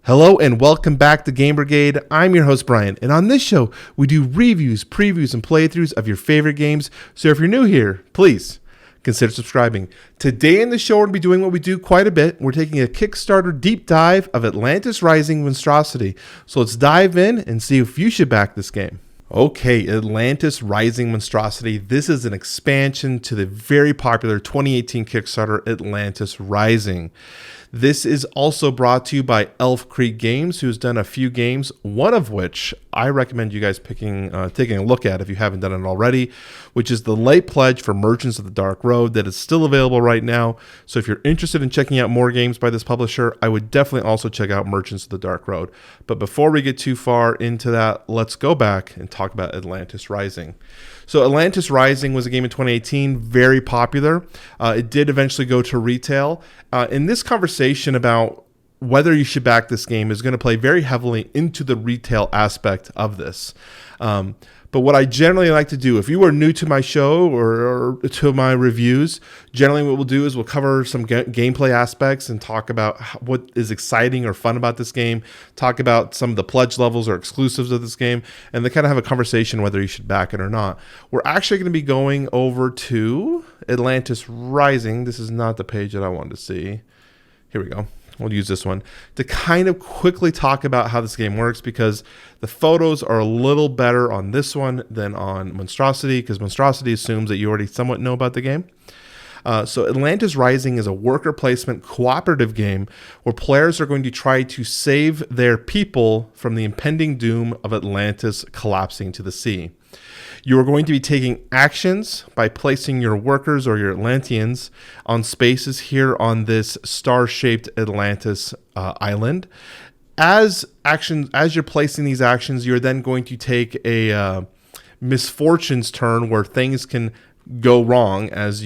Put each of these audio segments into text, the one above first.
Hello and welcome back to Game Brigade. I'm your host Brian, and on this show we do reviews, previews, and playthroughs of your favorite games. So if you're new here, please consider subscribing. Today in the show we're going to be doing what we do quite a bit. We're taking a Kickstarter deep dive of Atlantis Rising Monstrosity. So let's dive in and see if you should back this game. Okay, Atlantis Rising Monstrosity. This is an expansion to the very popular 2018 Kickstarter Atlantis Rising. This is also brought to you by Elf Creek Games, who's done a few games, one of which I recommend you guys taking a look at if you haven't done it already, which is the Late Pledge for Merchants of the Dark Road that is still available right now. So if you're interested in checking out more games by this publisher, I would definitely also check out Merchants of the Dark Road. But before we get too far into that, let's go back and talk about Atlantis Rising. So Atlantis Rising was a game in 2018, very popular. It did eventually go to retail. In this conversation about whether you should back this game is going to play very heavily into the retail aspect of this. But what I generally like to do, if you are new to my show or to my reviews, generally what we'll do is we'll cover some gameplay aspects and talk about what is exciting or fun about this game, talk about some of the pledge levels or exclusives of this game, and then kind of have a conversation whether you should back it or not. We're actually going to be going over to Atlantis Rising. This is not the page that I wanted to see. Here we go. We'll use this one to kind of quickly talk about how this game works, because the photos are a little better on this one than on Monstrosity, because Monstrosity assumes that you already somewhat know about the game. So Atlantis Rising is a worker placement cooperative game where players are going to try to save their people from the impending doom of Atlantis collapsing to the sea. You are going to be taking actions by placing your workers or your Atlanteans on spaces here on this star-shaped Atlantis island. As you're placing these actions, you're then going to take a misfortunes turn where things can go wrong, as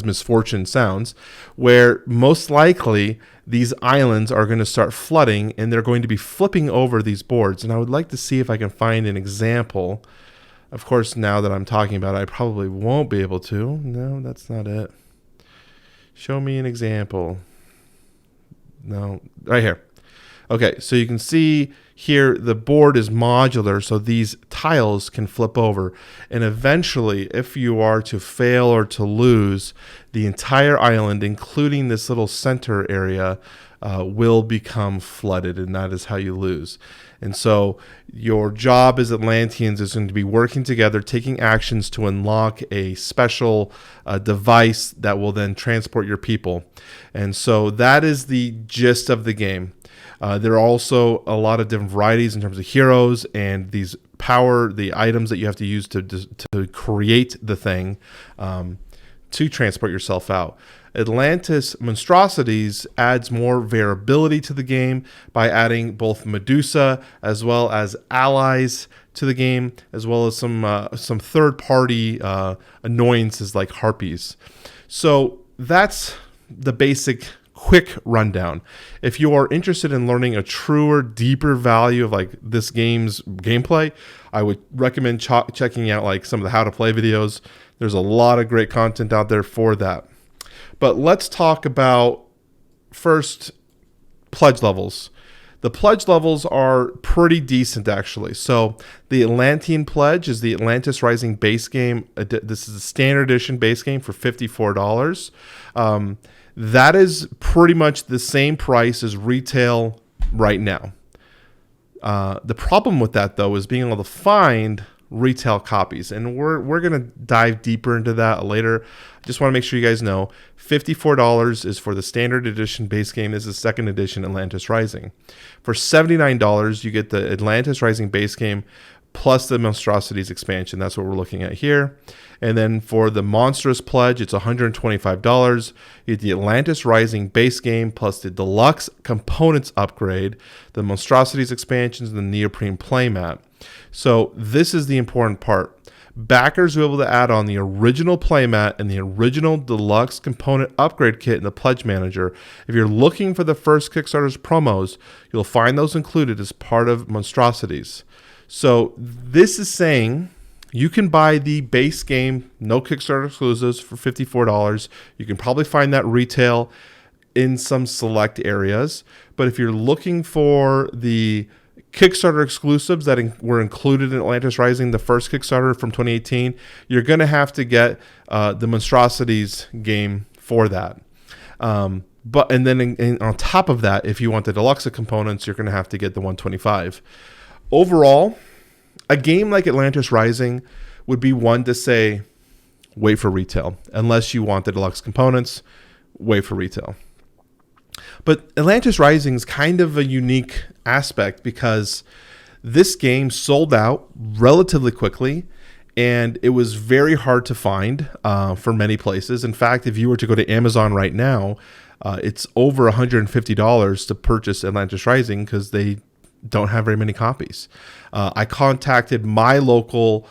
misfortune sounds, where most likely these islands are going to start flooding and they're going to be flipping over these boards. And I would like to see if I can find an example. Of course, now that I'm talking about it, I probably won't be able to. No, that's not it. Show me an example. No, right here. Okay, so you can see here the board is modular, so these tiles can flip over. And eventually, if you are to fail or to lose, the entire island, including this little center area, will become flooded, and that is how you lose. And so your job as Atlanteans is going to be working together, taking actions to unlock a special device that will then transport your people. And so that is the gist of the game. There are also a lot of different varieties in terms of heroes and the items that you have to use to create the thing to transport yourself out. Atlantis Monstrosities adds more variability to the game by adding both Medusa as well as allies to the game, as well as some third-party annoyances like harpies. So that's the basic quick rundown. If you are interested in learning a truer, deeper value of like this game's gameplay, I would recommend checking out like some of the how to play videos. There's a lot of great content out there for that. But let's talk about first pledge levels. The pledge levels are pretty decent, actually. So the Atlantean pledge is the Atlantis Rising base game. This is a standard edition base game for $54. That is pretty much the same price as retail right now. The problem with that, though, is being able to find retail copies, and we're going to dive deeper into that later. I just want to make sure you guys know $54 is for the standard edition base game. This is second edition Atlantis Rising. For $79 you get the Atlantis Rising base game plus the Monstrosities expansion. That's what we're looking at here. And then for the Monstrous pledge, it's $125. You get the Atlantis Rising base game plus the deluxe components upgrade, the Monstrosities expansions, and the neoprene playmat. So this is the important part. Backers will be able to add on the original playmat and the original deluxe component upgrade kit in the pledge manager. If you're looking for the first Kickstarter's promos, you'll find those included as part of Monstrosities. So this is saying you can buy the base game, no Kickstarter exclusives, for $54. You can probably find that retail. in some select areas. But if you're looking for the Kickstarter exclusives that were included in Atlantis Rising, the first Kickstarter from 2018, you're going to have to get the Monstrosities game for that. And then on top of that, if you want the deluxe components, you're going to have to get the 125. Overall, a game like Atlantis Rising would be one to say, wait for retail. Unless you want the deluxe components, wait for retail. But Atlantis Rising is kind of a unique aspect because this game sold out relatively quickly, and it was very hard to find for many places. In fact, if you were to go to Amazon right now, it's over $150 to purchase Atlantis Rising because they don't have very many copies. I contacted my local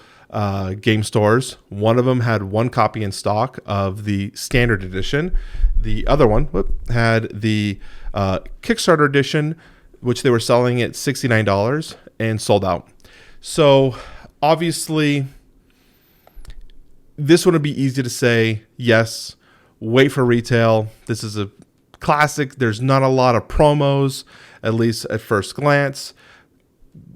game stores. One of them had one copy in stock of the standard edition. The other one had the Kickstarter edition, which they were selling at $69 and sold out. So obviously, this one would be easy to say, yes, wait for retail. This is a classic. There's not a lot of promos, at least at first glance.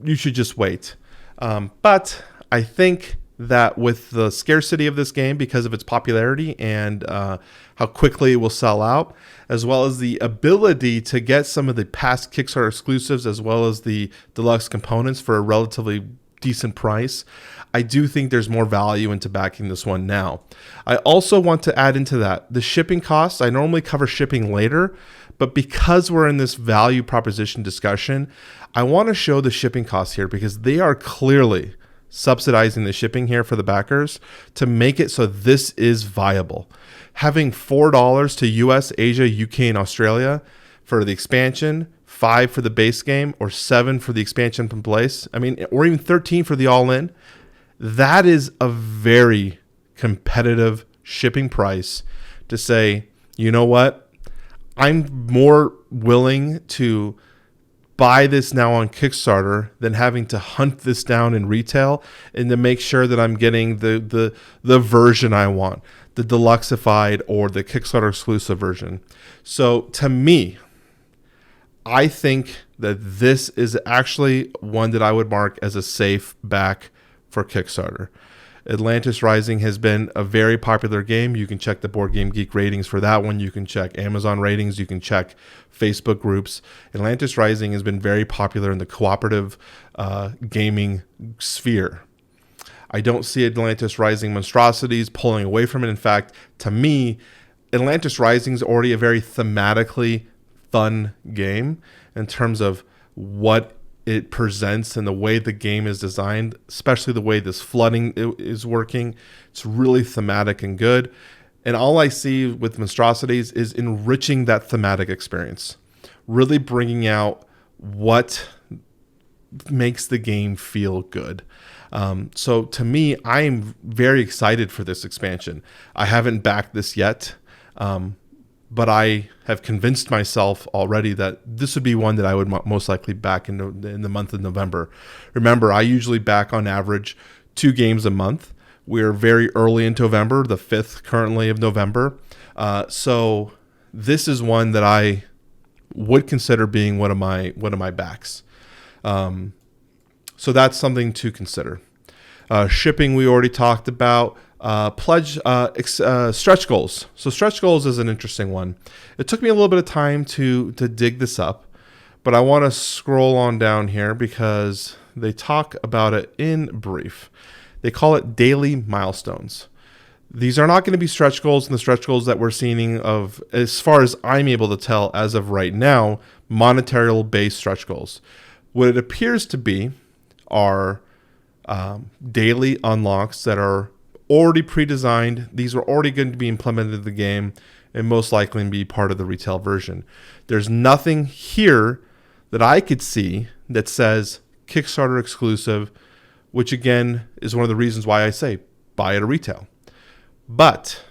You should just wait. But I think that with the scarcity of this game because of its popularity and how quickly it will sell out, as well as the ability to get some of the past Kickstarter exclusives as well as the deluxe components for a relatively decent price, I do think there's more value into backing this one now. I also want to add into that the shipping costs. I normally cover shipping later, but because we're in this value proposition discussion, I want to show the shipping costs here because they are clearly subsidizing the shipping here for the backers to make it so this is viable. Having $4 to US, Asia, UK, and Australia for the expansion, $5 for the base game, or $7 for the expansion from place, or even $13 for the all-in, that is a very competitive shipping price to say, you know what, I'm more willing to buy this now on Kickstarter than having to hunt this down in retail and to make sure that I'm getting the version I want, the deluxeified or the Kickstarter exclusive version. So to me, I think that this is actually one that I would mark as a safe back for Kickstarter. Atlantis Rising has been a very popular game. You can check the Board Game Geek ratings for that one. You can check Amazon ratings. You can check Facebook groups. Atlantis Rising has been very popular in the cooperative gaming sphere. I don't see Atlantis Rising Monstrosities pulling away from it. In fact, to me, Atlantis Rising is already a very thematically fun game in terms of what it presents and the way the game is designed, especially the way this flooding is working. It's really thematic and good. And all I see with Monstrosities is enriching that thematic experience, really bringing out what makes the game feel good. So to me, I am very excited for this expansion. I haven't backed this yet, but I have convinced myself already that this would be one that I would most likely back in the month of November. Remember, I usually back on average 2 games a month. We're very early into November, the 5th currently of November. So this is one that I would consider being one of my backs. So that's something to consider. Shipping we already talked about. Stretch goals. So stretch goals is an interesting one. It took me a little bit of time to dig this up, but I want to scroll on down here because they talk about it in brief. They call it daily milestones. These are not going to be stretch goals, and the stretch goals that we're seeing of, as far as I'm able to tell as of right now, monetary-based stretch goals. What it appears to be are daily unlocks that are already pre-designed. These are already going to be implemented in the game and most likely be part of the retail version. There's nothing here that I could see that says Kickstarter exclusive, which again is one of the reasons why I say buy it at retail. But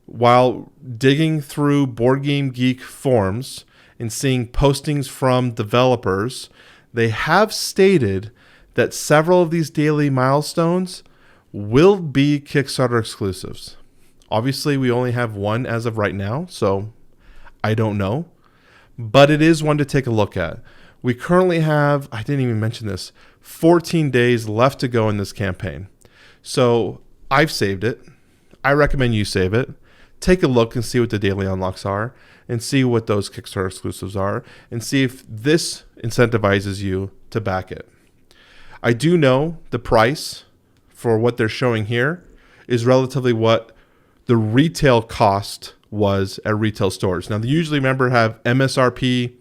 while digging through Board Game Geek forums and seeing postings from developers, they have stated that several of these daily milestones will be Kickstarter exclusives. Obviously, we only have one as of right now, so I don't know. But it is one to take a look at. We currently have, I didn't even mention this, 14 days left to go in this campaign. So I've saved it. I recommend you save it. Take a look and see what the daily unlocks are and see what those Kickstarter exclusives are and see if this incentivizes you to back it. I do know the price for what they're showing here is relatively what the retail cost was at retail stores. Now, they usually, remember, have MSRP.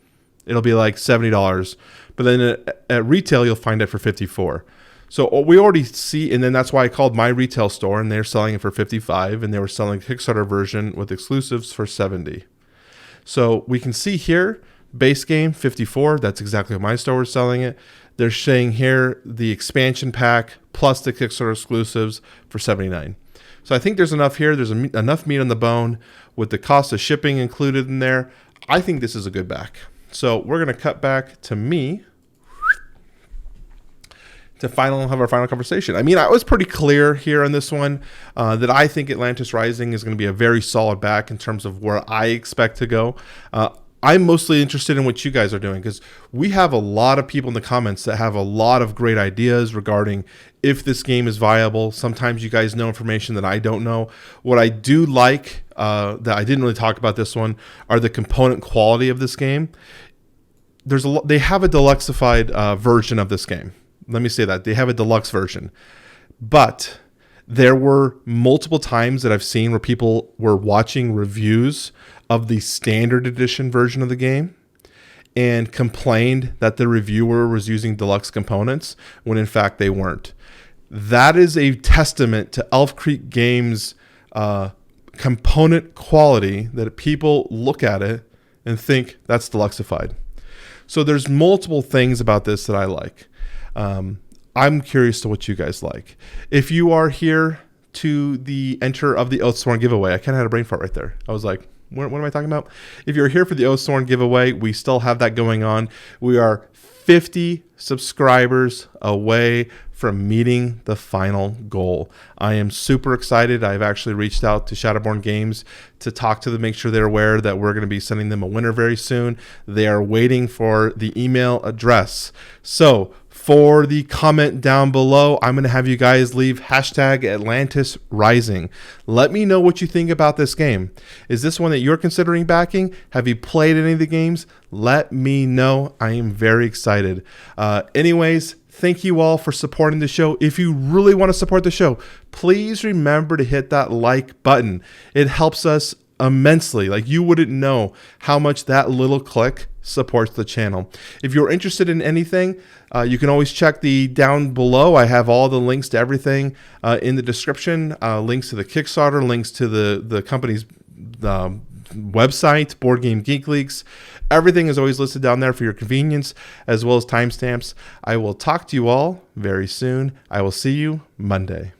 It'll be like $70. But then at retail, you'll find it for $54. So we already see, and then that's why I called my retail store, and they're selling it for $55, and they were selling a Kickstarter version with exclusives for $70. So we can see here, base game, $54. That's exactly what my store is selling it. They're saying here the expansion pack plus the Kickstarter exclusives for $79. So I think there's enough here. There's enough meat on the bone with the cost of shipping included in there. I think this is a good back. So we're going to cut back to me to have our final conversation. I mean, I was pretty clear here on this one that I think Atlantis Rising is going to be a very solid back in terms of where I expect to go. I'm mostly interested in what you guys are doing because we have a lot of people in the comments that have a lot of great ideas regarding if this game is viable. Sometimes you guys know information that I don't know. What I do like that I didn't really talk about this one are the component quality of this game. They have a deluxeified version of this game. Let me say that. They have a deluxe version. But there were multiple times that I've seen where people were watching reviews of the standard edition version of the game and complained that the reviewer was using deluxe components when in fact they weren't. That is a testament to Elf Creek Games' component quality, that people look at it and think that's deluxeified. So there's multiple things about this that I like. I'm curious to what you guys like. If you are here to the enter of the Oathsworn giveaway, I kind of had a brain fart right there. I was like, what am I talking about? If you're here for the Oathsworn giveaway, we still have that going on. We are 50 subscribers away from meeting the final goal. I am super excited. I've actually reached out to Shadowborn Games to talk to them, make sure they're aware that we're going to be sending them a winner very soon. They are waiting for the email address. So for the comment down below, I'm going to have you guys leave hashtag Atlantis Rising. Let me know what you think about this game. Is this one that you're considering backing? Have you played any of the games? Let me know. I am very excited. Anyways, thank you all for supporting the show. If you really want to support the show, please remember to hit that like button. It helps us immensely. Like, you wouldn't know how much that little click supports the channel. If you're interested in anything, you can always check the down below. I have all the links to everything in the description, links to the Kickstarter, links to the company's website, Board Game Geek Leaks. Everything is always listed down there for your convenience, as well as timestamps. I will talk to you all very soon. I will see you Monday.